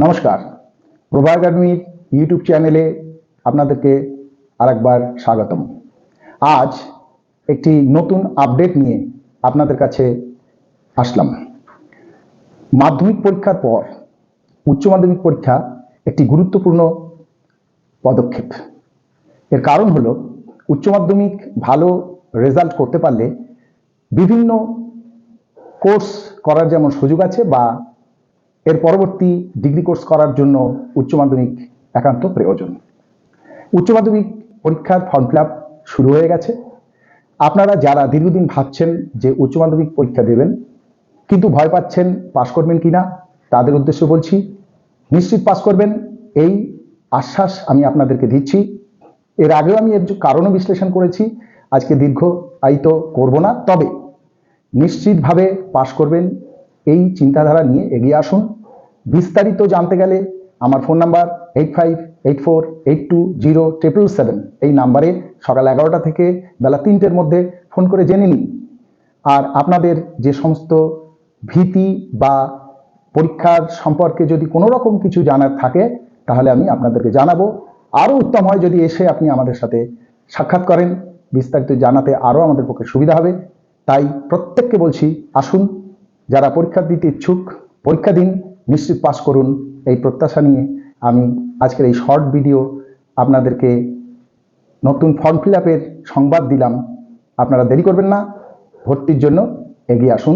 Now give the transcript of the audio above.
নমস্কার, প্রভা একাডেমির ইউটিউব চ্যানেলে আপনাদেরকে আরেকবার স্বাগতম। আজ একটি নতুন আপডেট নিয়ে আপনাদের কাছে আসলাম। মাধ্যমিক পরীক্ষার পর উচ্চ মাধ্যমিক পরীক্ষা একটি গুরুত্বপূর্ণ পদক্ষেপ। এর কারণ হলো উচ্চ মাধ্যমিক ভালো রেজাল্ট করতে পারলে বিভিন্ন কোর্স করার যেমন সুযোগ আছে, বা এর পরবর্তী ডিগ্রি কোর্স করার জন্য উচ্চ মাধ্যমিক একান্ত প্রয়োজন। উচ্চ মাধ্যমিক পরীক্ষার ফর্ম ফিল আপ শুরু হয়ে গেছে। আপনারা যারা দীর্ঘদিন ভাবছেন যে উচ্চ মাধ্যমিক পরীক্ষা দেবেন কিন্তু ভয় পাচ্ছেন পাশ করবেন কিনা, তাদের উদ্দেশ্যে বলছি, নিশ্চিত পাশ করবেন, এই আশ্বাস আমি আপনাদেরকে দিচ্ছি। এর আগেও আমি এর কারণও বিশ্লেষণ করেছি, আজকে দীর্ঘায়িত করব না, তবে নিশ্চিতভাবে পাশ করবেন এই চিন্তাধারা নিয়ে এগিয়ে আসুন। বিস্তারিত জানতে গেলে আমার ফোন নাম্বার 8584820777 এই নাম্বারে সকাল 11টা থেকে বেলা 3টের মধ্যে ফোন করে জেনে নিন। আর আপনাদের যে সমস্ত ভীতি বা পরীক্ষার সম্পর্কে যদি কোনো রকম কিছু জানার থাকে তাহলে আমি আপনাদেরকে জানাবো। আরও উত্তম হয় যদি এসে আপনি আমাদের সাথে সাক্ষাৎ করেন, বিস্তারিত জানাতে আরও আমাদের পক্ষে সুবিধা হবে। তাই প্রত্যেককে বলছি, আসুন, যারা পরীক্ষা দিতে ইচ্ছুক পরীক্ষা দিন, নিশ্চিত পাস করুন, এই প্রত্যাশা নিয়ে আমি আজকের এই শর্ট ভিডিও আপনাদেরকে নতুন ফর্ম ফিল আপের সংবাদ দিলাম। আপনারা দেরি করবেন না, ভর্তির জন্য এগিয়ে আসুন।